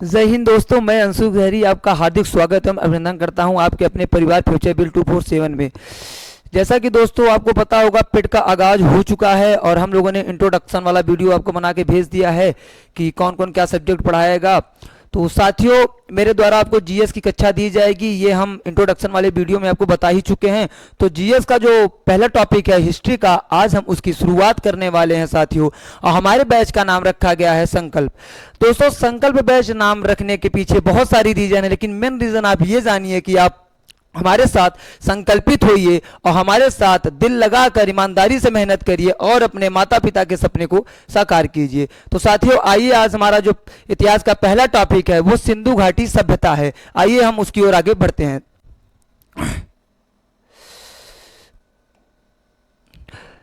जय हिंद दोस्तों, मैं अंशु गहरी आपका हार्दिक स्वागत एवं अभिनंदन करता हूं आपके अपने परिवार फ्यूचर बिल 247 में। जैसा कि दोस्तों आपको पता होगा, पिट का आगाज हो चुका है और हम लोगों ने इंट्रोडक्शन वाला वीडियो आपको बना के भेज दिया है कि कौन कौन क्या सब्जेक्ट पढ़ाएगा। तो साथियों, मेरे द्वारा आपको जीएस की कक्षा दी जाएगी, ये हम इंट्रोडक्शन वाले वीडियो में आपको बता ही चुके हैं। तो जीएस का जो पहला टॉपिक है हिस्ट्री का, आज हम उसकी शुरुआत करने वाले हैं साथियों। और हमारे बैच का नाम रखा गया है संकल्प। दोस्तों, संकल्प बैच नाम रखने के पीछे बहुत सारी रीजन है, लेकिन मेन रीजन आप ये जानिए कि आप हमारे साथ संकल्पित होइए और हमारे साथ दिल लगाकर ईमानदारी से मेहनत करिए और अपने माता पिता के सपने को साकार कीजिए। तो साथियों, आइए, आज हमारा जो इतिहास का पहला टॉपिक है वो सिंधु घाटी सभ्यता है। आइए हम उसकी ओर आगे बढ़ते हैं।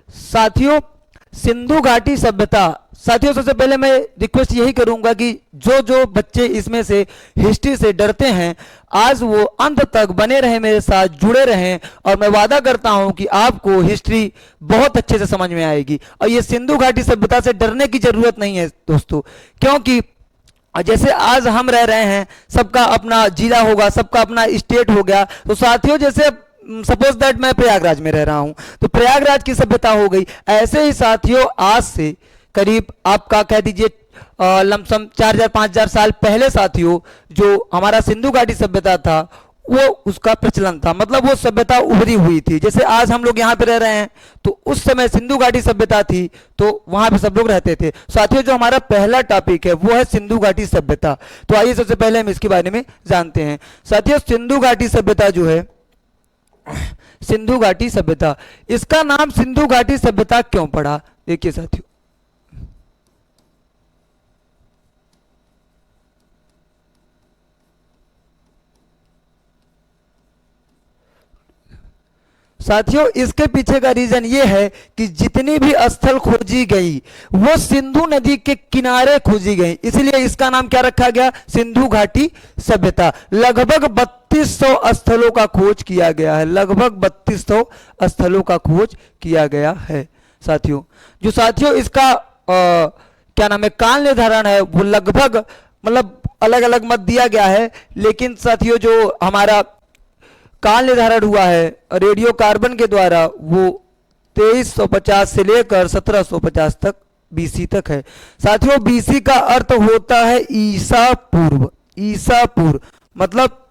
साथियों, सिंधु घाटी सभ्यता, साथियों सबसे पहले मैं रिक्वेस्ट यही करूंगा कि जो बच्चे इसमें से हिस्ट्री से डरते हैं, आज वो अंत तक बने रहें, मेरे साथ जुड़े रहें, और मैं वादा करता हूं कि आपको हिस्ट्री बहुत अच्छे से समझ में आएगी। और ये सिंधु घाटी सभ्यता से डरने की जरूरत नहीं है दोस्तों, क्योंकि जैसे आज हम रह रहे हैं, सबका अपना जिला होगा, सबका अपना स्टेट हो गया। तो साथियों, जैसे सपोज दैट मैं प्रयागराज में रह रहा हूं, तो प्रयागराज की सभ्यता हो गई। ऐसे ही साथियों, आज से करीब आपका कह दीजिए लमसम 4000-5000 साल पहले साथियों, जो हमारा सिंधु घाटी सभ्यता था वो उसका प्रचलन था, मतलब वो सभ्यता उभरी हुई थी। जैसे आज हम लोग यहाँ पे रह रहे हैं, तो उस समय सिंधु घाटी सभ्यता थी, तो वहां पे सब लोग रहते थे। साथियों, जो हमारा पहला टॉपिक है वो है सिंधु घाटी सभ्यता। तो आइए सबसे पहले हम इसके बारे में जानते हैं। साथियों, सिंधु घाटी सभ्यता जो है, सिंधु घाटी सभ्यता, इसका नाम सिंधु घाटी सभ्यता क्यों पड़ा? देखिए साथियों, इसके पीछे का रीजन ये है कि जितनी भी स्थल खोजी गई वो सिंधु नदी के किनारे खोजी गई, इसलिए इसका नाम क्या रखा गया? सिंधु घाटी सभ्यता। लगभग 3200 स्थलों का खोज किया गया है, लगभग 3200 स्थलों का खोज किया गया है साथियों। जो साथियों इसका क्या नाम है, काल निर्धारण है, वो लगभग, मतलब अलग अलग मत दिया गया है, लेकिन साथियों जो हमारा काल निर्धारण हुआ है रेडियो कार्बन के द्वारा, वो 2350 से लेकर 1750 तक बीसी तक है साथियों। बीसी का अर्थ होता है ईसा पूर्व। ईसा पूर्व मतलब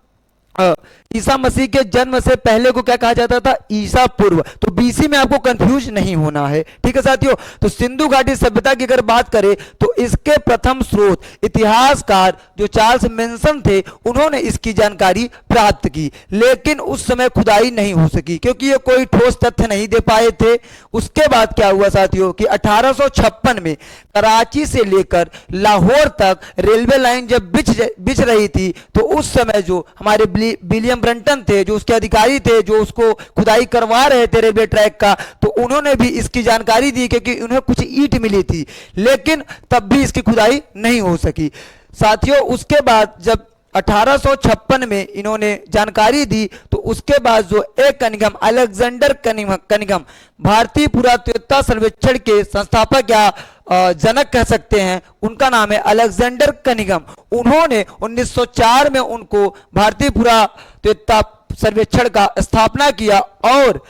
ईसा मसीह के जन्म से पहले को क्या कहा जाता था? ईसा पूर्व। तो बीसी में आपको कंफ्यूज नहीं होना है, ठीक है साथियों। तो सिंधु घाटी सभ्यता की अगर बात करें तो इसके प्रथम स्रोत इतिहासकार जो चार्ल्स मेंसन थे, उन्होंने इसकी जानकारी प्राप्त की, लेकिन उस समय खुदाई नहीं हो सकी क्योंकि ये कोई ठोस तथ्य नहीं दे पाए थे। उसके बाद क्या हुआ साथियों कि 1856 में कराची से लेकर लाहौर तक रेलवे लाइन जब बिछ रही थी, तो उस समय जो हमारे विलियम ब्रंटन थे, जो उसके अधिकारी थे, जो उसको खुदाई करवा रहे थे रेलवे ट्रैक का, तो उन्होंने भी इसकी जानकारी दी क्योंकि उन्हें कुछ ईंट मिली थी, लेकिन तब भी इसकी खुदाई नहीं हो सकी साथियों। उसके बाद जब 1856 में इन्होंने जानकारी दी, तो उसके बाद जो एक कनिंघम, अलेक्जेंडर कनिंघम, भारतीय पुरातत्व सर्वेक्षण के संस्थापक या जनक कह सकते हैं, उनका नाम है अलेक्जेंडर कनिंघम। उन्होंने 1904 में उनको भारतीय पुरातत्व सर्वेक्षण का स्थापना किया। और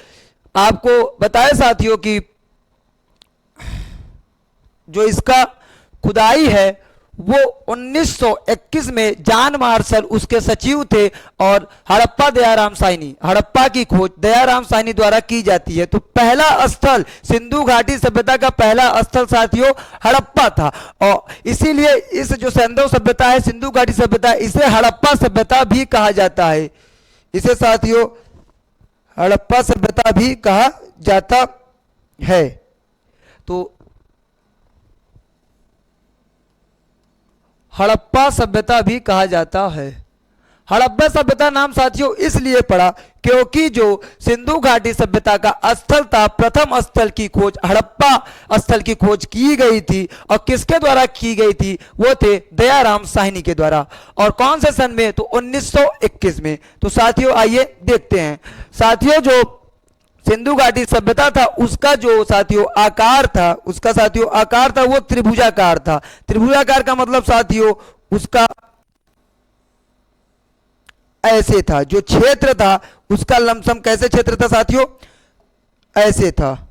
आपको बताए साथियों कि जो इसका खुदाई है वो 1921 में जॉन मार्शल उसके सचिव थे, और हड़प्पा दयाराम साहनी, हड़प्पा की खोज दयाराम साहनी द्वारा की जाती है। तो पहला स्थल, सिंधु घाटी सभ्यता का पहला स्थल साथियों हड़प्पा था, और इसीलिए इस जो सिंधु सभ्यता है, सिंधु घाटी सभ्यता, इसे हड़प्पा सभ्यता भी कहा जाता है। इसे साथियों हड़प्पा सभ्यता भी कहा जाता है। तो हड़प्पा सभ्यता भी कहा जाता है। हड़प्पा सभ्यता नाम साथियों इसलिए पड़ा क्योंकि जो सिंधु घाटी सभ्यता का स्थल था, प्रथम स्थल की खोज, हड़प्पा स्थल की खोज की गई थी, और किसके द्वारा की गई थी? वो थे दयाराम साहनी के द्वारा। और कौन से सन में? तो 1921 में। तो साथियों आइए देखते हैं साथियों, जो सिंधु घाटी सभ्यता था उसका जो साथियों आकार था, उसका साथियों आकार था वो त्रिभुजाकार था। त्रिभुजाकार का मतलब साथियों उसका ऐसे था, जो क्षेत्र था उसका लमसम कैसे क्षेत्र था साथियों, ऐसे था।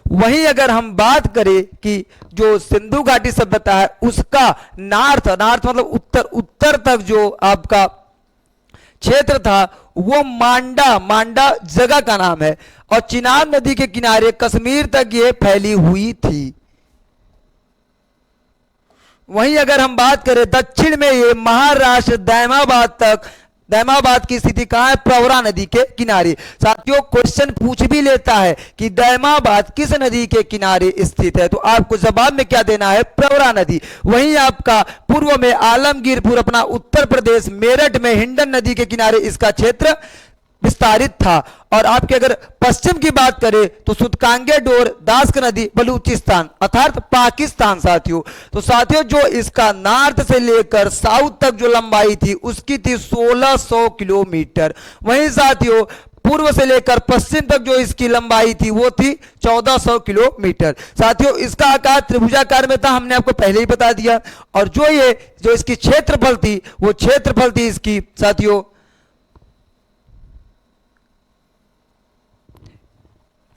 वहीं अगर हम बात करें कि जो सिंधु घाटी सभ्यता है उसका नॉर्थ, नॉर्थ मतलब उत्तर, उत्तर तक जो आपका क्षेत्र था वो मांडा, मांडा जगह का नाम है, और चिनाब नदी के किनारे कश्मीर तक ये फैली हुई थी। वहीं अगर हम बात करें दक्षिण में ये महाराष्ट्र दैमाबाद तक, दैमाबाद की स्थिति कहां है, प्रवरा नदी के किनारे। साथियों क्वेश्चन पूछ भी लेता है कि दैमाबाद किस नदी के किनारे स्थित है, तो आपको जवाब में क्या देना है, प्रवरा नदी। वहीं आपका पूर्व में आलमगीरपुर अपना उत्तर प्रदेश मेरठ में हिंडन नदी के किनारे इसका क्षेत्र विस्तारित था। और आपके अगर पश्चिम की बात करें तो सुतकांगे डोर दास्क नदी बलूचिस्तान अर्थात पाकिस्तान साथियों। तो साथियों जो इसका नॉर्थ से लेकर साउथ तक जो लंबाई थी उसकी थी 1600 किलोमीटर। वहीं साथियों पूर्व से लेकर पश्चिम तक जो इसकी लंबाई थी वो थी 1400 किलोमीटर। साथियों इसका आकार त्रिभुजाकार में था, हमने आपको पहले ही बता दिया। और जो इसकी क्षेत्रफल थी वो क्षेत्रफल थी इसकी साथियों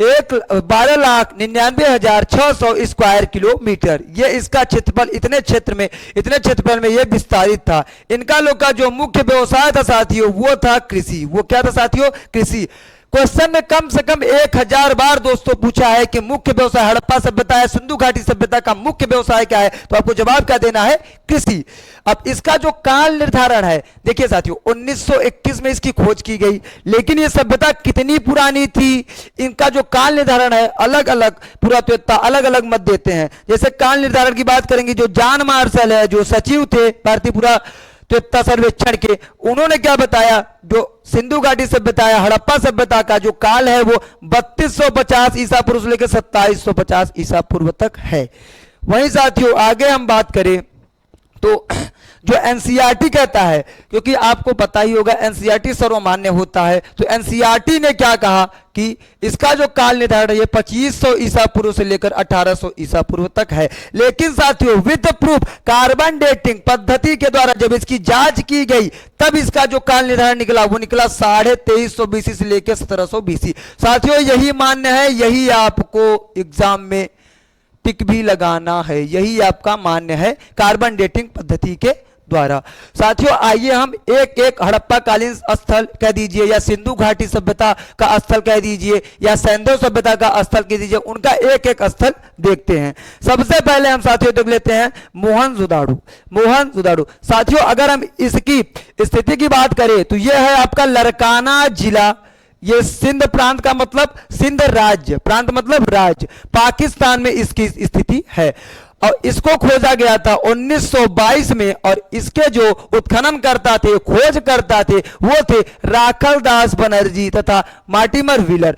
12,99,600 स्क्वायर किलोमीटर। ये इसका क्षेत्रफल, इतने क्षेत्रफल में ये विस्तारित था। इनका लोग का जो मुख्य व्यवसाय था साथियों वो था कृषि। वो क्या था साथियों, कृषि। क्वेश्चन में कम से कम 1000 बार दोस्तों पूछा है कि मुख्य व्यवसाय हड़प्पा सभ्यता है, सिंधु घाटी सभ्यता का मुख्य व्यवसाय क्या है, तो आपको जवाब क्या देना है, कृषि। अब इसका जो काल निर्धारण है, देखिए साथियों 1921 में इसकी खोज की गई, लेकिन ये सभ्यता कितनी पुरानी थी, इनका जो काल निर्धारण है अलग अलग पुरातत्ववेत्ता अलग अलग मत देते हैं। जैसे काल निर्धारण की बात करेंगे, जो जॉन मार्शल है जो सचिव थे भारतीय पुरातत्व सर्वेक्षण के, उन्होंने क्या बताया, जो सिंधु घाटी सभ्यता है हड़प्पा सभ्यता का जो काल है वो 3250 ईसा पूर्व से लेकर 2750 ईसा पूर्व तक है। वहीं साथियों आगे हम बात करें तो जो एनसीईआरटी कहता है, क्योंकि आपको पता ही होगा एनसीईआरटी सर्वमान्य होता है, तो एनसीईआरटी ने क्या कहा कि इसका जो काल निर्धारण है 2500 ईसा पूर्व से लेकर 1800 ईसा पूर्व तक है। लेकिन साथियों विद प्रूफ कार्बन डेटिंग पद्धति के द्वारा जब इसकी जांच की गई तब इसका जो काल निर्धारण निकला वो निकला 2350 बीसी से लेकर 1700 बीसी। साथियों यही मान्य है, यही आपको एग्जाम में टिक भी लगाना है, यही आपका मान्य है कार्बन डेटिंग पद्धति के द्वारा। साथियों आइए हम एक एक हड़प्पा कालीन स्थल कह दीजिए या सिंधु घाटी सभ्यता का स्थल कह दीजिए या सैंधव सभ्यता का स्थल कह दीजिए, उनका एक एक स्थल देखते हैं। सबसे पहले हम साथियों देख लेते हैं मोहनजोदाड़ो। मोहनजोदाड़ो साथियों अगर हम इसकी स्थिति की बात करें तो यह है आपका लरकाना जिला, ये सिंध प्रांत का मतलब सिंध राज्य, प्रांत मतलब राज्य, पाकिस्तान में इसकी स्थिति है। और इसको खोजा गया था 1922 में, और इसके जो उत्खनन करता थे, खोज करता थे वो थे राखल दास बनर्जी तथा मार्टिमर व्हीलर।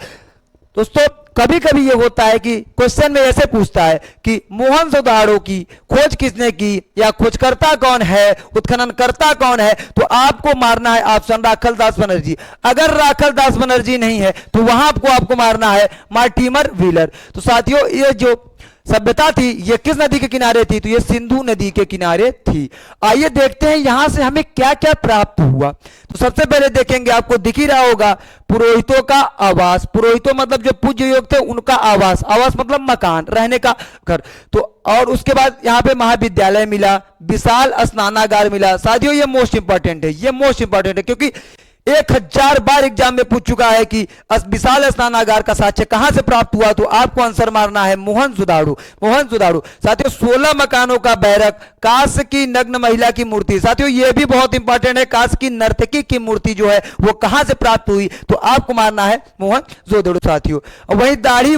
दोस्तों कभी कभी ये होता है कि क्वेश्चन में ऐसे पूछता है कि मोहनजोदाड़ो की खोज किसने की या खोजकर्ता कौन है, उत्खननकर्ता कौन है, तो आपको मारना है ऑप्शन राखल दास बनर्जी। अगर राखल दास बनर्जी नहीं है तो वहां आपको मारना है मार्टिमर व्हीलर। तो साथियों ये जो सभ्यता थी ये किस नदी के किनारे थी, तो ये सिंधु नदी के किनारे थी। आइए देखते हैं यहां से हमें क्या क्या प्राप्त हुआ। तो सबसे पहले देखेंगे, आपको दिख ही रहा होगा पुरोहितों का आवास। पुरोहितों मतलब जो पूज्य योग थे उनका आवास, आवास मतलब मकान, रहने का घर। तो और उसके बाद यहाँ पे महाविद्यालय मिला, विशाल स्नानागार मिला। साथियों ये मोस्ट इंपॉर्टेंट है, ये मोस्ट इंपॉर्टेंट है क्योंकि 1000 बार एग्जाम में पूछ चुका है कि विशाल स्नानागार का साक्ष्य कहां से प्राप्त हुआ, तो आपको आंसर मारना है मोहनजोदाड़ो। मोहनजोदाड़ो साथियों 16 मकानों का बैरक, कांस्य की नग्न महिला की मूर्ति। साथियों यह भी बहुत इंपॉर्टेंट है, कांस्य की नर्तकी की मूर्ति जो है वो कहां से प्राप्त हुई, तो आपको मारना है मोहनजोदाड़ो साथियों। और वही दाढ़ी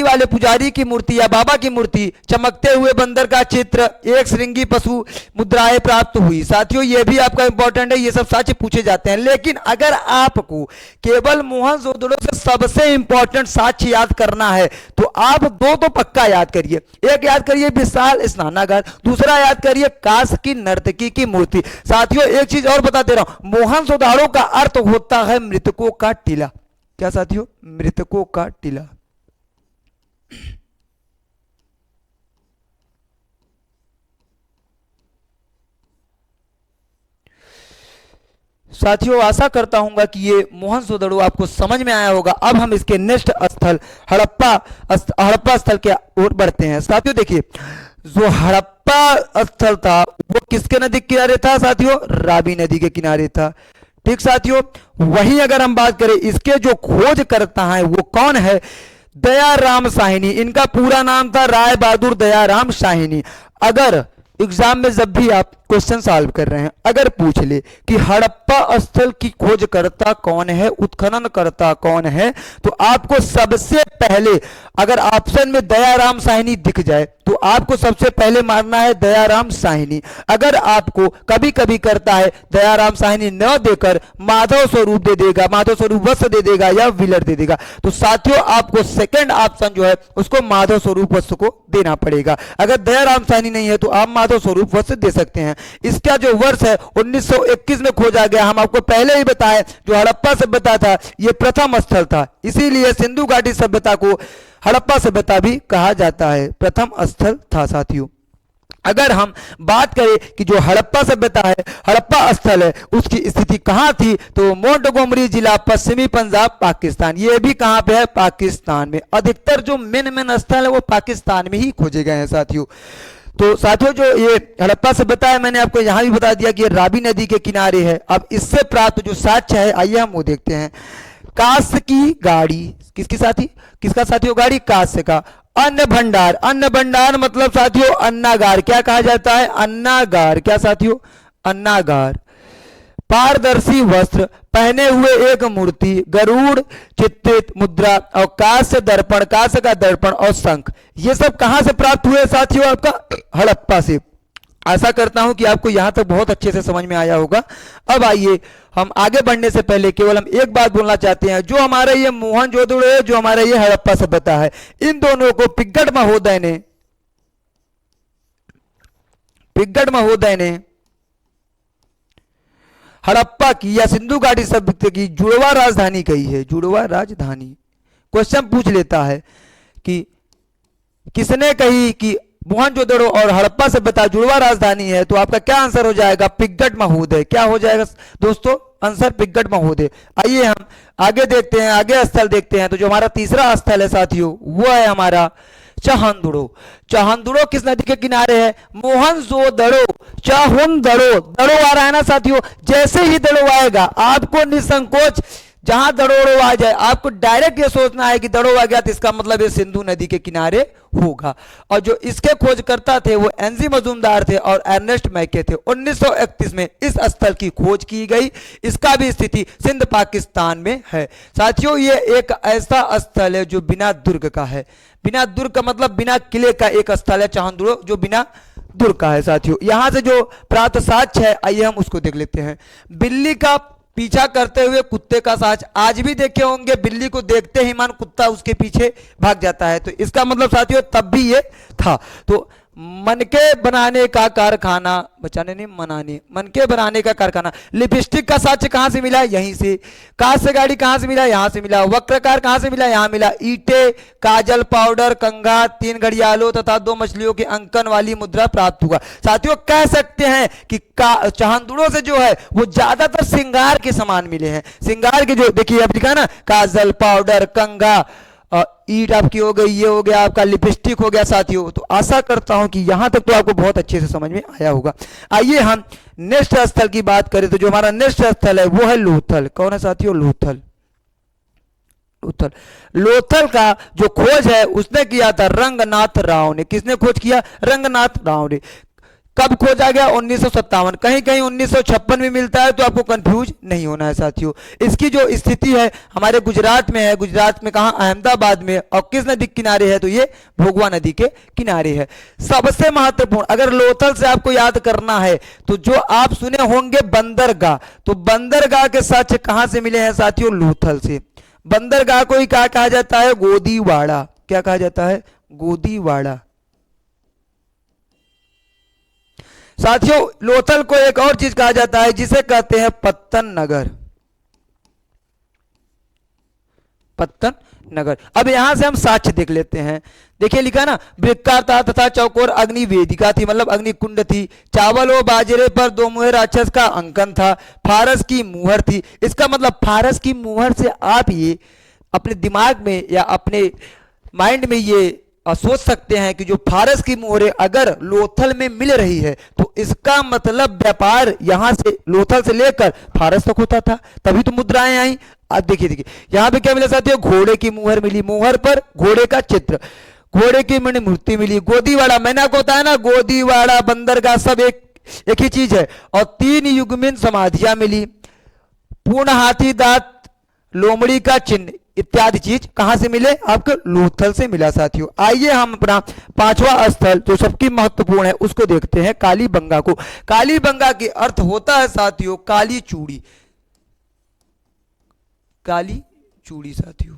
वाले पुजारी की मूर्ति या बाबा की मूर्ति, चमकते हुए बंदर का चित्र, एक श्रृंगी पशु मुद्राएं प्राप्त हुई। साथियों ये भी आपका इंपॉर्टेंट है, ये सब साक्ष्य पूछे जाते हैं। लेकिन अगर आपको केवल मोहनजोदड़ो से सबसे इंपॉर्टेंट साक्ष्य याद करना है तो आप दो तो पक्का याद करिए। एक याद करिए विशाल स्नानागार, दूसरा याद करिए कांस्य की नर्तकी की मूर्ति। साथियों एक चीज और बताते रहो, मोहनजोदड़ो का अर्थ होता है मृतकों का टीला। क्या साथियों, मृतकों का टीला। साथियों आशा करता हूंगा कि ये मोहनजोदड़ो आपको समझ में आया होगा। अब हम इसके नेक्स्ट स्थल हड़प्पा स्थल के ओर बढ़ते हैं। साथियों देखिए, जो हड़प्पा स्थल था वो किसके नदी के किनारे था साथियों? रावी नदी के किनारे था। ठीक साथियों, वहीं अगर हम बात करें इसके जो खोज करता है वो कौन है? दयाराम साहिनी। इनका पूरा नाम था राय बहादुर दयाराम साहिनी। अगर एग्जाम में जब भी आप क्वेश्चन सॉल्व कर रहे हैं, अगर पूछ ले कि हड़प्पा स्थल की खोज करता कौन है, उत्खनन करता कौन है, तो आपको सबसे पहले अगर ऑप्शन में दयाराम साहिनी दिख जाए तो आपको सबसे पहले मारना है दयाराम साहिनी। अगर आपको कभी कभी करता है दयाराम साहिनी न देकर माधव स्वरूप दे देगा, माधव स्वरूप वत्स दे देगा या विलर दे देगा, तो साथियों आपको सेकंड ऑप्शन जो है उसको माधव स्वरूप वत्स को देना पड़ेगा। अगर दयाराम साहिनी नहीं है तो आप माधव स्वरूप वत्स दे सकते हैं। इसका जो वर्ष है 1921 में खोजा गया। हम आपको पहले ही बताए जो हड़प्पा सभ्यता था ये प्रथम स्थल था, इसीलिए सिंधु घाटी सभ्यता को हड़प्पा सभ्यता भी कहा जाता है, प्रथम स्थल था साथियों। अगर हम बात करें कि जो हड़प्पा सभ्यता है, हड़प्पा स्थल है, उसकी स्थिति कहां थी, तो मोंटगोमरी जिला, पश्चिमी पंजाब, पाकिस्तान। ये भी कहां पे है? पाकिस्तान में। अधिकतर जो मेन स्थल है वो पाकिस्तान में ही खोजे गए हैं साथियों। तो साथियों जो ये हड़प्पा सभ्यता है, मैंने आपको यहां भी बता दिया कि ये रावी नदी के किनारे है। अब इससे प्राप्त जो साक्ष्य है आइए हम वो देखते हैं। कांस्य की गाड़ी, किसकी साथी? किसका साथियों? गाड़ी कांस्य का। अन्न भंडार, अन्न भंडार मतलब साथियों अन्नागार। क्या कहा जाता है? अन्नागार। क्या साथियों? अन्नागार। पारदर्शी वस्त्र पहने हुए एक मूर्ति, गरुड़ चित्रित मुद्रा और कांस्य दर्पण, कांस्य का दर्पण और शंख, ये सब कहां से प्राप्त हुए साथियों? आपका हड़प्पा से। आशा करता हूं कि आपको यहां तक बहुत अच्छे से समझ में आया होगा। अब आइए हम आगे बढ़ने से पहले केवल हम एक बात बोलना चाहते हैं। जो हमारे ये मोहनजोदड़ो है, जो हमारे ये हड़प्पा सभ्यता है, इन दोनों को पिग्गट महोदय ने हड़प्पा की या सिंधु घाटी सभ्यता की जुड़वा राजधानी कही है। जुड़वा राजधानी क्वेश्चन पूछ लेता है कि किसने कही कि मोहनजोदड़ो और हड़प्पा सभ्यता जुड़वा राजधानी है, तो आपका क्या आंसर हो जाएगा? पिग्गट महोदय। क्या हो जाएगा दोस्तों? आंसर पिग्गट महोदय। आइए हम आगे देखते हैं, आगे स्थल देखते हैं। तो जो हमारा तीसरा स्थल है साथियों वो है हमारा चाहंदुड़ो। चाहंदुड़ो किस नदी के किनारे है? मोहनजोदड़ो। चाहुंदड़ो, दड़ो आ रहा है ना साथियों, जैसे ही दड़ो आएगा आपको निसंकोच जहां दड़ोड़ो आ जाए आपको डायरेक्ट ये सोचना है कि दड़ो आ गया तो इसका मतलब ये सिंधु नदी के किनारे होगा। और जो इसके खोजकर्ता थे वो एनजी मजूमदार थे और अर्नेस्ट मैके थे। 1931 में इस स्थल की खोज की गई। इसका भी स्थिति सिंध पाकिस्तान में है साथियों। ये एक ऐसा स्थल है जो बिना दुर्ग का है। बिना दुर्ग का मतलब बिना किले का एक स्थल है चाहंदुड़ो, जो बिना दुर्ग का है साथियों। यहां से जो प्राप्त साक्ष्य है आइए हम उसको देख लेते हैं। बिल्ली का पीछा करते हुए कुत्ते का साक्ष्य। आज भी देखे होंगे बिल्ली को देखते ही मान कुत्ता उसके पीछे भाग जाता है, तो इसका मतलब साथियों तब भी ये था। तो मनके बनाने का कारखाना, बचाने नहीं मनाने, मनके बनाने का कारखाना। लिपस्टिक का साक्ष्य कहां से मिला? यहीं से। कांस्य गाड़ी कहां से मिला? यहां से मिला। वक्रकार कहां से मिला? यहां मिला। ईंटे, काजल, पाउडर, कंघा, 3 घड़ियालों तथा 2 मछलियों के अंकन वाली मुद्रा प्राप्त हुआ। साथियों कह सकते हैं कि चाहंदुड़ो से जो है वो ज्यादातर श्रृंगार के सामान मिले हैं। श्रृंगार के जो देखिए अब लिखा ना, काजल, पाउडर, कंघा, ईट आपकी हो गई, ये हो गया आपका लिपस्टिक हो गया साथियों। तो आशा करता हूं कि यहां तक तो आपको बहुत अच्छे से समझ में आया होगा। आइए हम नेक्स्ट स्थल की बात करें। तो जो हमारा नेक्स्ट स्थल है वो है लोथल। कौन है साथियों? लोथल। लोथल का जो खोज है उसने किया था रंगनाथ राव ने। किसने खोज किया? रंगनाथ राव ने। कब खोजा गया? 1957। कहीं कहीं 1956 में मिलता है, तो आपको कंफ्यूज नहीं होना है साथियों। इसकी जो स्थिति है हमारे गुजरात में है। गुजरात में कहां? अहमदाबाद में। और किस नदी के किनारे है? तो ये भोगवा नदी के किनारे है। सबसे महत्वपूर्ण अगर लोथल से आपको याद करना है तो जो आप सुने होंगे बंदरगाह, तो बंदरगाह के साक्ष्य कहां से मिले हैं साथियों? लोथल से। बंदरगाह को ही क्या कहा जाता है? गोदीवाड़ा। क्या कहा जाता है? गोदीवाड़ा। साथियों लोथल को एक और चीज कहा जाता है जिसे कहते हैं पत्तन नगर। पत्तन नगर। अब यहां से हम साक्ष्य देख लेते हैं। देखिए लिखा है ना, वृक्कार था तथा चौकोर अग्नि वेदिका थी, मतलब अग्नि कुंड थी। चावल व बाजरे पर दो मुहर राक्षस का अंकन था। फारस की मुहर थी। इसका मतलब फारस की मुहर से आप ये अपने दिमाग में या अपने माइंड में ये सोच सकते हैं कि जो फारस की मोहरें अगर लोथल में मिल रही है तो इसका मतलब व्यापार यहां से लोथल से लेकर फारस तक होता था, तभी तो मुद्राएं आई। अब देखिए देखिए यहां पे क्या मिला साथियों, घोड़े की मुहर मिली, मुहर पर घोड़े का चित्र, घोड़े की मैंने मूर्ति मिली। गोदीवाड़ा, मैंने आपको बताया ना गोदीवाड़ा बंदरगाह सब एक ही चीज है। और 3 युग्मिन समाधियां मिली, पूर्ण हाथी दांत, लोमड़ी का चिन्ह इत्यादि चीज कहां से मिले, आपको लोथल से मिला साथियों। आइए हम अपना 5वां स्थल जो सबकी महत्वपूर्ण है उसको देखते हैं, कालीबंगा को। कालीबंगा के अर्थ होता है साथियों काली चूड़ी, काली चूड़ी साथियों।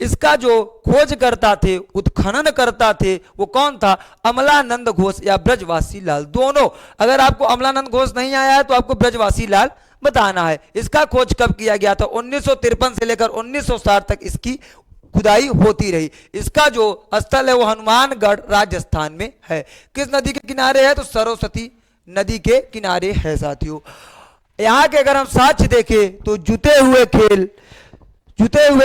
इसका जो खोज करता थे, उत्खनन करता थे, वो कौन था, अमलानंद घोष या ब्रजवासी लाल, दोनों। अगर आपको अमलानंद घोष नहीं आया है तो आपको ब्रजवासी लाल बताना है। इसका खोज कब किया गया था, 1953 से लेकर 1960 तक इसकी खुदाई होती रही। इसका जो स्थल है वो हनुमानगढ़ राजस्थान में है। किस नदी के किनारे है, तो सरस्वती नदी के किनारे है साथियों। यहां के अगर हम साक्ष्य देखें तो जुते हुए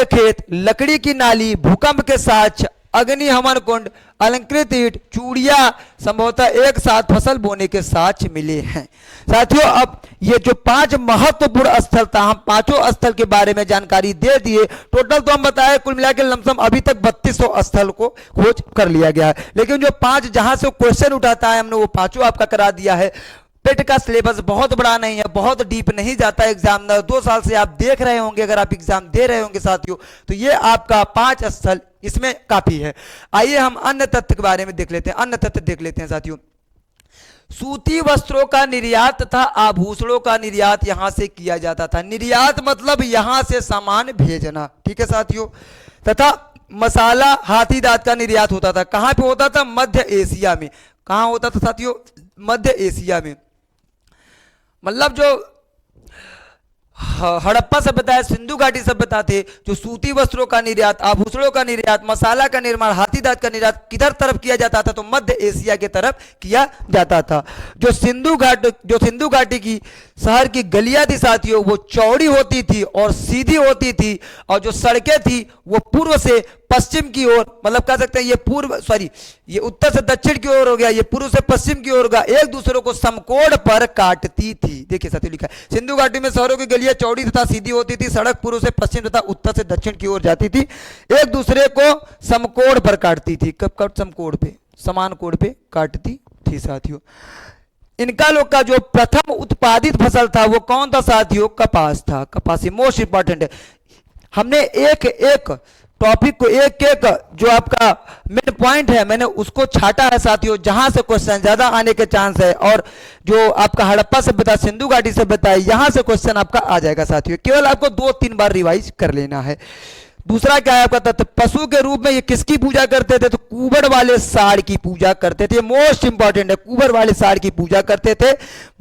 खेत, लकड़ी की नाली, भूकंप के साक्ष्य, अग्नि हवन कुंड, अलंकृत ईंट, चूड़िया, संभवतः एक साथ फसल बोने के साक्ष्य मिले हैं साथियों। अब ये जो 5 महत्वपूर्ण स्थल था, हम 5 स्थल के बारे में जानकारी दे दिए। टोटल तो हम बताए कुल मिलाकर लमसम अभी तक 3200 स्थल को खोज कर लिया गया है, लेकिन जो 5 जहां से क्वेश्चन उठाता है हमने वो 5 आपका करा दिया है। पेट का सिलेबस बहुत बड़ा नहीं है, बहुत डीप नहीं जाता एग्जामिनर। 2 साल से आप देख रहे होंगे, अगर आप एग्जाम दे रहे होंगे साथियों, तो ये आपका 5 स्थल इसमें काफी है। आइए हम अन्य तथ्य के बारे में देख लेते हैं, अन्य तथ्य देख लेते हैं साथियों। सूती वस्त्रों का निर्यात तथा आभूषणों का निर्यात यहां से किया जाता था। निर्यात मतलब यहां से सामान भेजना, ठीक है साथियों। तथा मसाला, हाथी दांत का निर्यात होता था। कहां पे होता था, मध्य एशिया में। कहां होता था साथियों, मध्य एशिया में। मतलब जो हड़प्पा सभ्यता है, सिंधु घाटी सभ्यता थे, जो सूती वस्त्रों का निर्यात, आभूषणों का निर्यात, मसाला का निर्माण, हाथी दांत का निर्यात किधर तरफ किया जाता था, तो मध्य एशिया के तरफ किया जाता था। जो सिंधु घाटी की शहर की गलियां थी साथियों, वो चौड़ी होती थी और सीधी होती थी, और जो सड़कें थी वो पूर्व से पश्चिम की ओर, मतलब कह सकते हैं ये उत्तर से दक्षिण की ओर हो गया, ये पूर्व से पश्चिम की ओर होगा, एक दूसरे को समकोण पर काटती थी। देखिए साथियों लिखा है, सिंधु घाटी में शहरों की गलियां चौड़ी तथा सीधी होती थी, सड़क पूर्व से पश्चिम तथा उत्तर से दक्षिण की ओर जाती थी, एक दूसरे को समकोण पर काटती थी। कब समकोण पे, समान कोण पे काटती थी साथियों। इनका लोग का जो प्रथम उत्पादित फसल था वो कौन था साथियों, कपास था। कपास मोस्ट इंपॉर्टेंट है। हमने एक एक टॉपिक को एक एक जो आपका मेन पॉइंट है मैंने उसको छाटा है साथियों, जहां से क्वेश्चन ज्यादा आने के चांस है। और जो आपका हड़प्पा सभ्यता, सिंधु घाटी सभ्यता है, यहां से क्वेश्चन आपका आ जाएगा साथियों। केवल आपको 2-3 बार रिवाइज कर लेना है। दूसरा क्या है आपका तथ्य, पशु के रूप में ये किसकी पूजा करते थे, तो कुबड़ वाले साड़ की पूजा करते थे। मोस्ट इंपॉर्टेंट है, कुबड़ वाले साड़ की पूजा करते थे।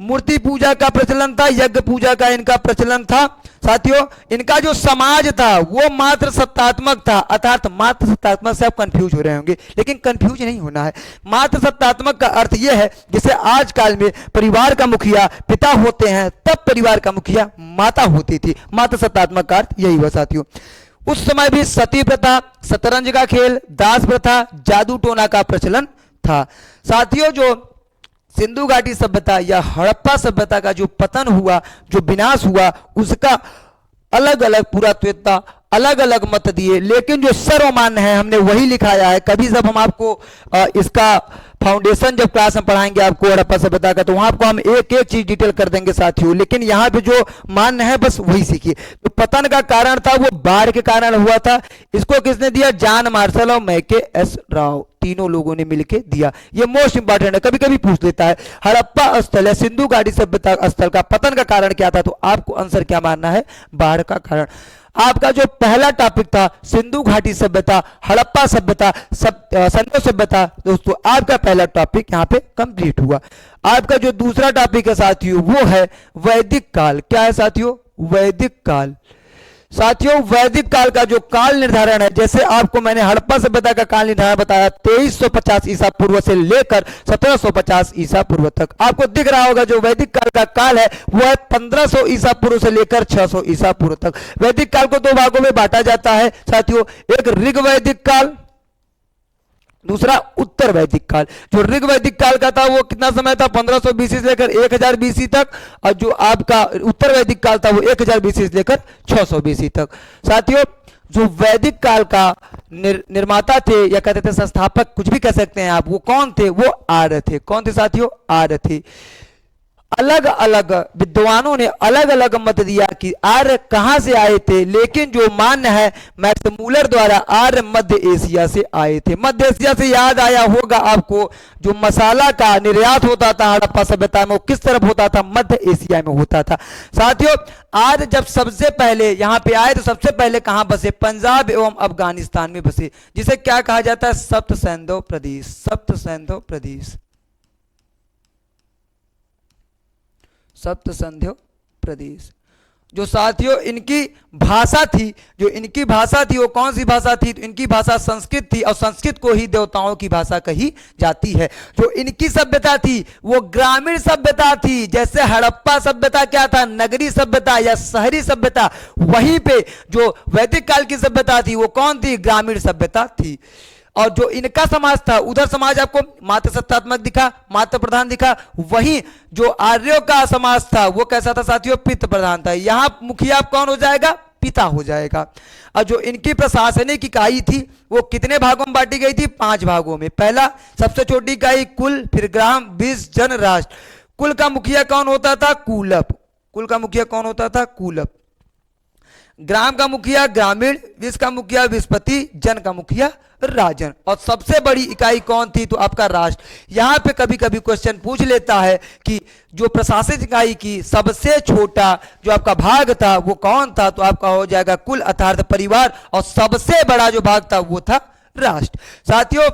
मूर्ति पूजा का प्रचलन था, यज्ञ पूजा का इनका प्रचलन था साथियों। इनका जो समाज था वो मात्र सत्तात्मक था, अर्थात मात्र सत्तात्मक से आप कंफ्यूज हो रहे होंगे, लेकिन कंफ्यूज नहीं होना है। मात्र सत्तात्मक का अर्थ यह है जैसे आज काल में परिवार का मुखिया पिता होते हैं, तब परिवार का मुखिया माता होती थी। मात्र सत्तात्मक का अर्थ यही हुआ साथियों। उस समय भी सती प्रथा, शतरंज का खेल, दास प्रथा, जादू टोना का प्रचलन था साथियों। जो सिंधु घाटी सभ्यता या हड़प्पा सभ्यता का जो पतन हुआ, जो विनाश हुआ, उसका अलग अलग पुरातत्ववेत्ता अलग अलग मत दिए, लेकिन जो सर्वमान्य है हमने वही लिखाया है। कभी जब हम आपको इसका फाउंडेशन जब क्लास में पढ़ाएंगे आपको हड़प्पा सभ्यता का, तो वहां आपको हम एक एक चीज डिटेल कर देंगे साथियों, लेकिन यहाँ पे जो मान्य है बस वही सीखिए। तो पतन का कारण था वो बाढ़ के कारण हुआ था। इसको किसने दिया, जॉन मार्शल और मैके एस राव, तीनों लोगों ने मिलकर दिया। ये मोस्ट इंपॉर्टेंट है, कभी कभी पूछ लेता है। हड़प्पा स्थल या सिंधु घाटी सभ्यता स्थल का पतन का कारण क्या था, तो आपको आंसर क्या मानना है, बाढ़ का कारण। आपका जो पहला टॉपिक था सिंधु घाटी सभ्यता, हड़प्पा सभ्यता, संतो सभ्यता, दोस्तों आपका पहला टॉपिक यहां पे कंप्लीट हुआ। आपका जो दूसरा टॉपिक है साथियों वो है वैदिक काल। क्या है साथियों, वैदिक काल। साथियों वैदिक काल का जो काल निर्धारण है, जैसे आपको मैंने हड़प्पा सभ्यता का काल निर्धारण बताया 2350 ईसा पूर्व से लेकर 1750 ईसा पूर्व तक, आपको दिख रहा होगा जो वैदिक काल का काल है वो है 1500 ईसा पूर्व से लेकर 600 ईसा पूर्व तक। वैदिक काल को दो भागों में बांटा जाता है साथियों, एक ऋग वैदिक काल, दूसरा उत्तर वैदिक काल। जो ऋग वैदिक काल का था वो कितना समय था, 1500 बीसी से लेकर 1000 बीसी तक, और जो आपका उत्तर वैदिक काल था वो 1000 बीसी से लेकर 600 बीसी तक। साथियों जो वैदिक काल का निर्माता थे या कहते थे संस्थापक, कुछ भी कह सकते हैं आप, वो कौन थे, वो आर्य थे। कौन थे साथियों, आर्य थे। अलग अलग विद्वानों ने अलग अलग मत दिया कि आर्य कहां से आए थे, लेकिन जो मान्य है मैक्समूलर द्वारा आर्य मध्य एशिया से आए थे। मध्य एशिया से याद आया होगा आपको, जो मसाला का निर्यात होता था हड़प्पा सभ्यता में वो किस तरफ होता था, मध्य एशिया में होता था। साथियों आर्य जब सबसे पहले यहां पे आए तो सबसे पहले कहां बसे, पंजाब एवं अफगानिस्तान में बसे, जिसे क्या कहा जाता है, सप्त सैंधव प्रदेश। सप्त सैंधव प्रदेश, सप्त सैंधव प्रदेश। जो साथियों इनकी भाषा थी, जो इनकी भाषा थी वो कौन सी भाषा थी, तो इनकी भाषा संस्कृत थी, और संस्कृत को ही देवताओं की भाषा कही जाती है। जो इनकी सभ्यता थी वो ग्रामीण सभ्यता थी, जैसे हड़प्पा सभ्यता क्या था, नगरी सभ्यता या शहरी सभ्यता, वहीं पे जो वैदिक काल की सभ्यता थी वो कौन थी, ग्रामीण सभ्यता थी। और जो इनका समाज था, उधर समाज आपको मात्र सत्तात्मक दिखा, मात्र प्रधान दिखा, वहीं जो आर्यों का समाज था वो कैसा था साथियों, पितृ प्रधान था। यहां मुखिया कौन हो जाएगा, पिता हो जाएगा। और जो इनकी प्रशासनिक इकाई थी वो कितने भागों में बांटी गई थी, 5 भागों में। पहला सबसे छोटी इकाई कुल, फिर ग्राम, विष, जन, राष्ट्र। कुल का मुखिया कौन होता था, कूलप। कुल का मुखिया कौन होता था, कूलप। ग्राम का मुखिया ग्रामीण, विष का मुखिया विस्पति, जन का मुखिया राजन, और सबसे बड़ी इकाई कौन थी, तो आपका राष्ट्र। यहां पे कभी कभी क्वेश्चन पूछ लेता है कि जो प्रशासनिक इकाई की सबसे छोटा जो आपका भाग था वो कौन था, तो आपका हो जाएगा कुल अर्थात परिवार, और सबसे बड़ा जो भाग था वो था राष्ट्र। साथियों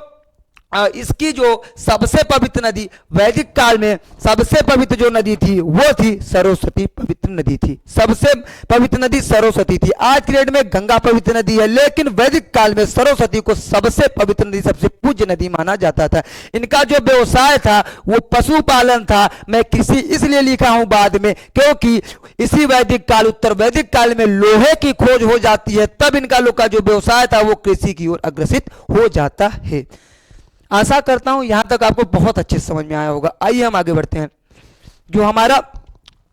इसकी जो सबसे पवित्र नदी वैदिक काल में सबसे पवित्र जो नदी थी वो थी सरस्वती पवित्र नदी थी। सबसे पवित्र नदी सरस्वती थी। आज की डेट में गंगा पवित्र नदी है, लेकिन वैदिक काल में सरस्वती को सबसे पवित्र नदी, सबसे पूज्य नदी माना जाता था। इनका जो व्यवसाय था वो पशुपालन था। मैं कृषि इसलिए लिखा हूं बाद में, क्योंकि इसी वैदिक काल, उत्तर वैदिक काल में लोहे की खोज हो जाती है, तब इनका लोग का जो व्यवसाय था वो कृषि की ओर अग्रसित हो जाता है। आशा करता हूं यहां तक आपको बहुत अच्छे से समझ में आया होगा। आइए हम आगे बढ़ते हैं। जो हमारा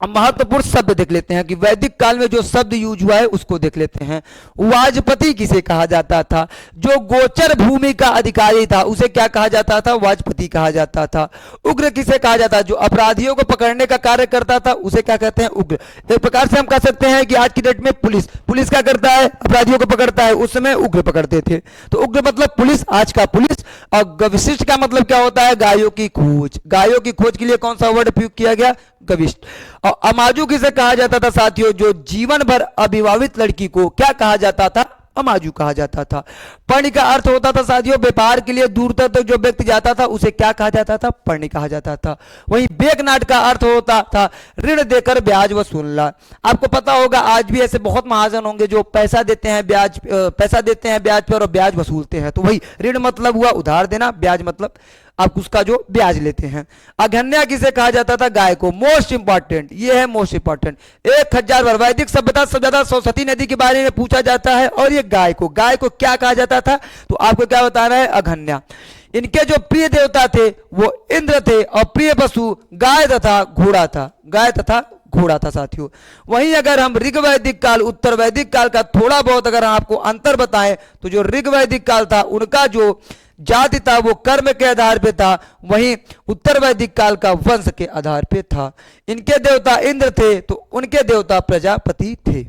महत्वपूर्ण शब्द देख लेते हैं कि वैदिक काल में जो शब्द यूज हुआ है उसको देख लेते हैं। वाजपति किसे कहा जाता था, जो गोचर भूमि का अधिकारी था उसे क्या कहा जाता था, वाजपति कहा जाता था। उग्र किसे कहा जाता, जो अपराधियों को पकड़ने का कार्य करता था उसे क्या कहते हैं, उग्र। एक प्रकार से हम कह सकते हैं कि आज की डेट में पुलिस क्या करता है, अपराधियों को पकड़ता है, उस समय उग्र पकड़ते थे। तो उग्र मतलब पुलिस, आज का पुलिस। और विशिष्ट का मतलब क्या होता है, गायों की खोज। गायों की खोज के लिए कौन सा वर्ड उपयोग किया गया, गविष्ट। और अमाजु किसे कहा जाता था साथियों, जो जीवन भर अविवाहित लड़की को क्या कहा जाता था, अमाजु कहा जाता था। पर्ण का अर्थ होता था साथियों व्यापार के लिए दूर तक जो व्यक्ति जाता था उसे क्या कहा जाता था, पर्ण कहा जाता था। वहीं बेकनाट का अर्थ होता था ऋण देकर ब्याज वसूलना। आपको पता होगा आज भी ऐसे बहुत महाजन होंगे जो पैसा देते हैं ब्याज पर और ब्याज वसूलते हैं। तो वही ऋण मतलब हुआ उधार देना, ब्याज मतलब आप उसका जो ब्याज लेते हैं। अघन्या किसे कहा जाता था, गाय को। मोस्ट इंपॉर्टेंट ये है, मोस्ट इंपॉर्टेंट 1000 बार वैदिक सभ्यता सबसे ज्यादा सरस्वती नदी के बारे में पूछा जाता है, और ये गाय को क्या कहा जाता था, तो आपको क्या बताना है, अघन्या। इनके जो प्रिय देवता थे वो इंद्र थे, और प्रिय पशु गाय तथा घोड़ा था, गाय तथा घोड़ा था साथियों। वहीं अगर हम ऋग वैदिक काल, उत्तर वैदिक काल का थोड़ा बहुत अगर हम आपको अंतर बताएं, तो जो ऋग वैदिक काल था उनका जो जाति था वो कर्म के आधार पे था, वहीं उत्तर वैदिक काल का वंश के आधार पे था। इनके देवता इंद्र थे तो उनके देवता प्रजापति थे।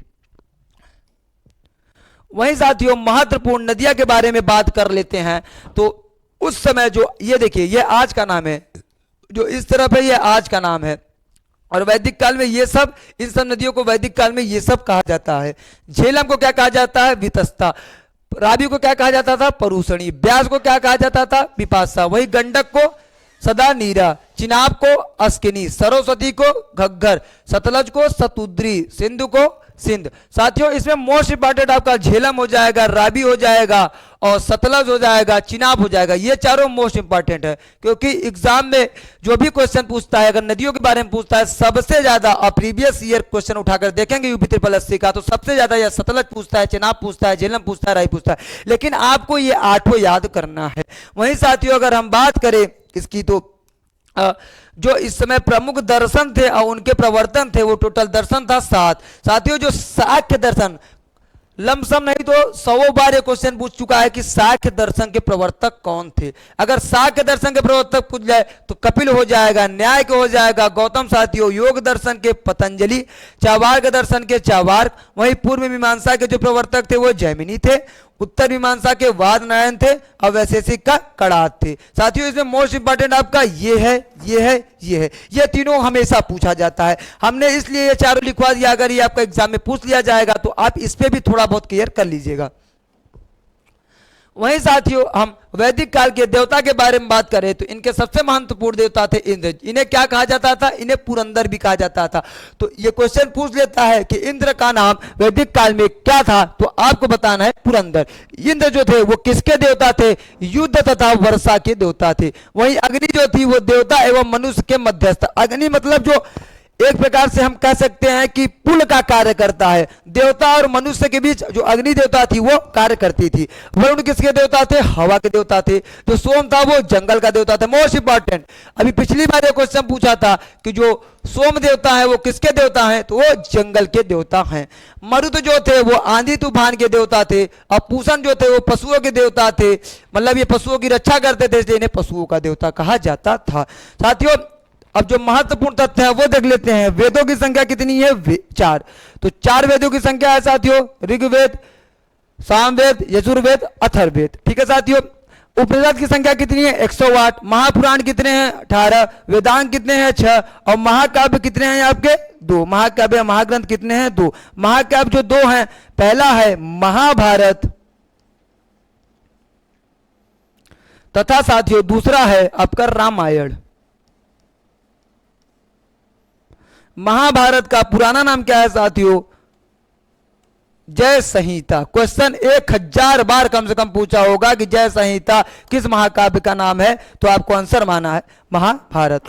वहीं साथियों महत्वपूर्ण नदियां के बारे में बात कर लेते हैं। तो उस समय जो ये देखिए, ये आज का नाम है, जो इस तरफ है ये आज का नाम है, और वैदिक काल में ये सब, इन सब नदियों को वैदिक काल में ये सब कहा जाता है। झेलम को क्या कहा जाता है, वितस्ता। रावी को क्या कहा जाता था, परूषणी। ब्यास को क्या कहा जाता था, विपाशा। वही गंडक को सदा नीरा, चिनाब को अस्किनी, सरस्वती को घग्गर, सतलज को सतुद्री, सिंधु को सिंध। साथियों इसमें मोस्ट इंपॉर्टेंट आपका झेलम हो जाएगा, रावी हो जाएगा और सतलज हो जाएगा, चिनाब हो जाएगा। ये चारों मोस्ट इंपॉर्टेंट है, क्योंकि एग्जाम में जो भी क्वेश्चन पूछता है अगर नदियों के बारे में पूछता है सबसे ज्यादा, और प्रीवियस ईयर क्वेश्चन उठाकर देखेंगे यूपी ट्रिपल एससी का, तो सबसे ज्यादा या सतलज पूछता है, चिनाब पूछता है, झेलम पूछता है, रावी पूछता है। लेकिन आपको ये आठों याद करना है। वहीं साथियों अगर हम बात करें इसकी, तो जो इस समय प्रमुख दर्शन थे और उनके प्रवर्तन थे, वो टोटल दर्शन था 7। साथियों जो सांख्य दर्शन, लमसम नहीं तो 100 बार ये क्वेश्चन पूछ चुका है कि सांख्य दर्शन के प्रवर्तक कौन थे। अगर सांख्य दर्शन के प्रवर्तक पूछ जाए तो कपिल हो जाएगा, न्याय के हो जाएगा गौतम। साथियों योग दर्शन के पतंजलि, चावार्क दर्शन के चावार्क। वहीं पूर्व मीमांसा के जो प्रवर्तक थे वो जैमिनी थे, उत्तर मीमांसा के वाद नारायण थे और वैशेषिक का कड़ात थे। साथियों इसमें मोस्ट इंपॉर्टेंट आपका ये है, ये है, ये है, ये तीनों हमेशा पूछा जाता है। हमने इसलिए ये चारों लिखवा दिया, अगर ये आपका एग्जाम में पूछ लिया जाएगा तो आप इस पे भी थोड़ा बहुत क्लियर कर लीजिएगा। वहीं साथियों हम वैदिक काल के देवता के बारे में बात करें तो इनके सबसे महत्वपूर्ण देवता थे इंद्र। इन्हें क्या कहा जाता था? इन्हें पुरंदर भी कहा जाता था। तो ये क्वेश्चन पूछ लेता है कि इंद्र का नाम वैदिक काल में क्या था, तो आपको बताना है पुरंदर। इंद्र जो थे वो किसके देवता थे? युद्ध तथा वर्षा के देवता थे। वहीं अग्नि जो थी वो देवता एवं मनुष्य के मध्यस्थ। अग्नि मतलब जो एक प्रकार से हम कह सकते हैं कि पुल का कार्य करता है। देवता और मनुष्य के बीच जो अग्नि देवता थी वो कार्य करती थी। वरुण किसके देवता थे? हवा के देवता थे। जो सोम था वो जंगल का देवता था। मोस्ट इंपॉर्टेंट, अभी पिछली बार ये क्वेश्चन पूछा था कि जो सोम देवता है वो किसके देवता हैं, तो वो जंगल के देवता हैं। मरुत जो थे वो आंधी तूफान के देवता थे और पूषण जो थे वो पशुओं के देवता थे। मतलब ये पशुओं की रक्षा करते थे, इसलिए इन्हें पशुओं का देवता कहा जाता था। साथियों अब जो महत्वपूर्ण तथ्य है वो देख लेते हैं। वेदों की संख्या कितनी है? 4। तो 4 वेदों की संख्या है साथियों, ऋग्वेद, सामवेद, यजुर्वेद, अथर्ववेद। ठीक है साथियों। उपनिषद की संख्या कितनी है? 108। महापुराण कितने हैं? 18। वेदांग कितने हैं? 6। और महाकाव्य कितने हैं आपके? 2। महाकाव्य महाग्रंथ कितने हैं? 2। महाकाव्य जो 2 हैं, पहला है महाभारत तथा साथियों दूसरा है आपका रामायण। महाभारत का पुराना नाम क्या है साथियों? जय संहिता। क्वेश्चन 1000 बार कम से कम पूछा होगा कि जय संहिता किस महाकाव्य का नाम है, तो आपको आंसर माना है महाभारत।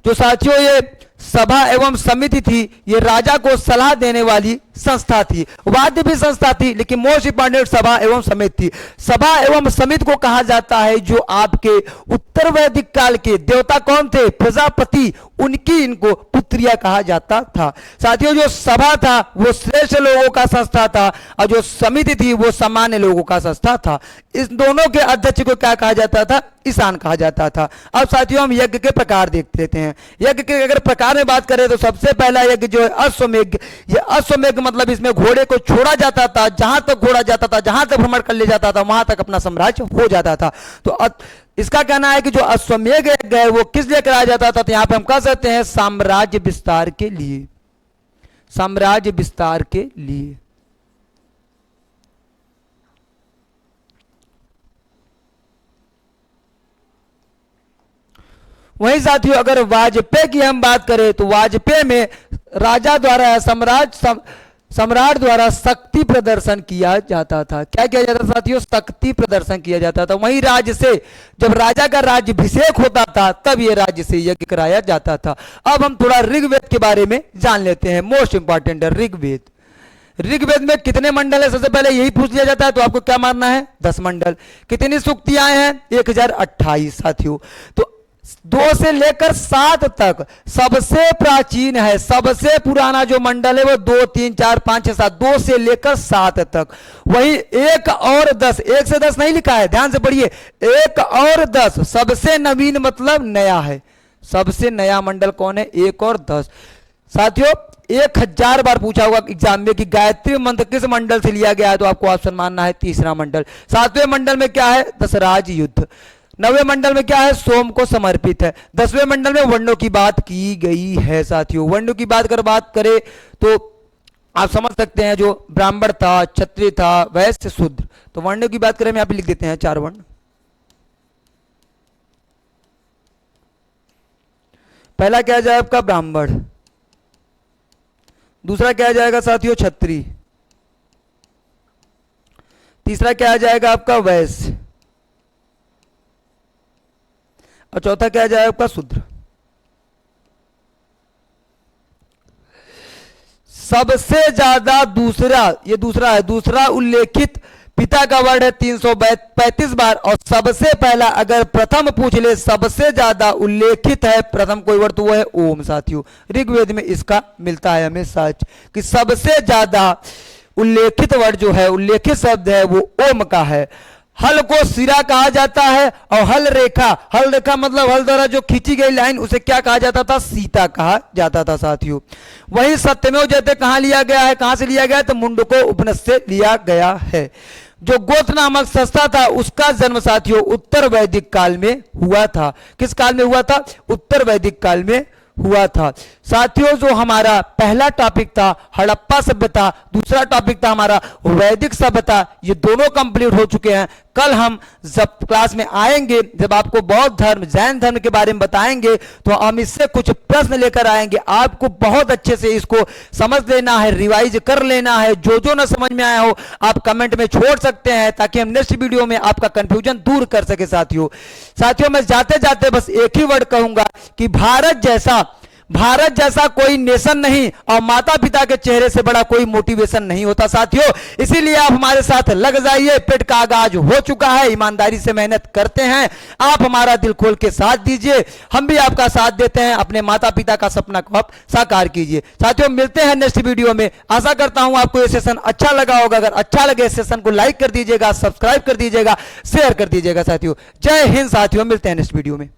जो साथियों ये सभा एवं समिति थी, ये राजा को सलाह देने वाली संस्था थी। वाद्य भी संस्था थी, लेकिन मोस्ट इंपॉर्टेंट सभा एवं समिति थी। सभा एवं समिति को कहा जाता है जो आपके उत्तर वैदिक काल के देवता कौन थे? प्रजापति, उनकी इनको पुत्रिया कहा जाता था। साथियों जो सभा था वो श्रेष्ठ लोगों का संस्था था और जो समिति थी वो सामान्य लोगों का संस्था था। इस दोनों के अध्यक्ष को क्या कहा जाता था? ईशान कहा जाता था। अब साथियों हम यज्ञ के प्रकार देख लेते हैं। यज्ञ के अगर प्रकार में बात करें तो सबसे पहला यज्ञ जो है अश्वमेघ। ये अश्वमेघ मतलब इसमें घोड़े को छोड़ा जाता था, जहां तक घोड़ा जाता था, जहां तक भ्रमण कर ले जाता था, वहां तक अपना साम्राज्य हो जाता था। तो इसका कहना है कि जो अश्वमेघ यज्ञ है वो किस लिए कराया जाता था? तो यहां पे हम कह सकते हैं साम्राज्य विस्तार के लिए। साम्राज्य विस्तार के लिए। वहीं साथियों अगर वाजपेयी की हम बात करें तो वाजपेयी में राजा द्वारा सम्राट द्वारा शक्ति प्रदर्शन किया जाता था। क्या किया जाता था साथियों? शक्ति प्रदर्शन किया जाता था। वहीं राज्य से जब राजा का राज्याभिषेक होता था तब यह राज्य से यज्ञ कराया जाता था। अब हम थोड़ा ऋग्वेद के बारे में जान लेते हैं। मोस्ट इंपॉर्टेंट है ऋग्वेद। ऋग्वेद में कितने मंडल है? सबसे पहले यही पूछ लिया जाता है, तो आपको क्या मानना है? 10 मंडल। कितनी सूक्तियां हैं? 1028 साथियों। तो 2 से लेकर 7 तक सबसे प्राचीन है, सबसे पुराना जो मंडल है वो 2, 3, 4, 5, 6, 7, 2 से लेकर 7 तक। वही 1 और 10, 1 से 10 नहीं लिखा है, ध्यान से पढ़िए। 1 और 10 सबसे नवीन मतलब नया है। सबसे नया मंडल कौन है? 1 और 10। साथियों 1000 बार पूछा होगा एग्जाम में कि गायत्री मंत्र किस मंडल से लिया गया है, तो आपको ऑप्शन मानना है तीसरा मंडल। 7वें मंडल में क्या है? दशराज युद्ध। 9वें मंडल में क्या है? सोम को समर्पित है। 10वें मंडल में वर्णों की बात की गई है। साथियों वर्णों की बात अगर बात करें तो आप समझ सकते हैं जो ब्राह्मण था, क्षत्रिय था, वैश्य, शूद्र। तो वर्णों की बात करें, यहाँ पे लिख देते हैं 4 वर्ण। पहला क्या जाए आपका? ब्राह्मण। दूसरा क्या आ जाएगा साथियों? क्षत्रिय। तीसरा क्या आ जाएगा आपका? वैश्य। और चौथा क्या आ जाएगा आपका? शूद्र। सबसे ज्यादा दूसरा, ये दूसरा है, दूसरा उल्लेखित पिता का वर्ड है 335 बार। और सबसे पहला अगर प्रथम पूछ ले, सबसे ज्यादा उल्लेखित है प्रथम कोई वर्ड, तो वो है ओम साथियों। ऋग्वेद में इसका मिलता है हमें सच कि सबसे ज्यादा उल्लेखित वर्ड जो है, उल्लेखित शब्द है, वो ओम का है। हल को सिरा कहा जाता है और हल रेखा, हल रेखा मतलब हल द्वारा जो खींची गई लाइन, उसे क्या कहा जाता था? सीता कहा जाता था साथियों। वही सत्यमेव जयते कहां लिया गया है? कहां से लिया गया है? तो मुंडको उपनिषद से लिया गया है। जो गोत्र नामक संस्था था उसका जन्म साथियों उत्तर वैदिक काल में हुआ था। किस काल में हुआ था? उत्तर वैदिक काल में हुआ था साथियों। जो हमारा पहला टॉपिक था हड़प्पा सभ्यता, दूसरा टॉपिक था हमारा वैदिक सभ्यता, ये दोनों कंप्लीट हो चुके हैं। कल हम जब क्लास में आएंगे, जब आपको बौद्ध धर्म, जैन धर्म के बारे में बताएंगे, तो हम इससे कुछ प्रश्न लेकर आएंगे। आपको बहुत अच्छे से इसको समझ लेना है, रिवाइज कर लेना है। जो जो ना समझ में आया हो आप कमेंट में छोड़ सकते हैं, ताकि हम नेक्स्ट वीडियो में आपका कंफ्यूजन दूर कर सके साथियों। साथियों मैं जाते जाते बस एक ही वर्ड कहूंगा कि भारत जैसा कोई नेशन नहीं और माता पिता के चेहरे से बड़ा कोई मोटिवेशन नहीं होता साथियों। इसीलिए आप हमारे साथ लग जाइए। पेट का आगाज हो चुका है, ईमानदारी से मेहनत करते हैं, आप हमारा दिल खोल के साथ दीजिए, हम भी आपका साथ देते हैं। अपने माता पिता का सपना को आप साकार कीजिए साथियों। मिलते हैं नेक्स्ट वीडियो में। आशा करता हूं आपको ये सेशन अच्छा लगा होगा। अगर अच्छा लगे इस सेशन को लाइक कर दीजिएगा, सब्सक्राइब कर दीजिएगा, शेयर कर दीजिएगा साथियों। जय हिंद साथियों, मिलते हैं नेक्स्ट वीडियो में।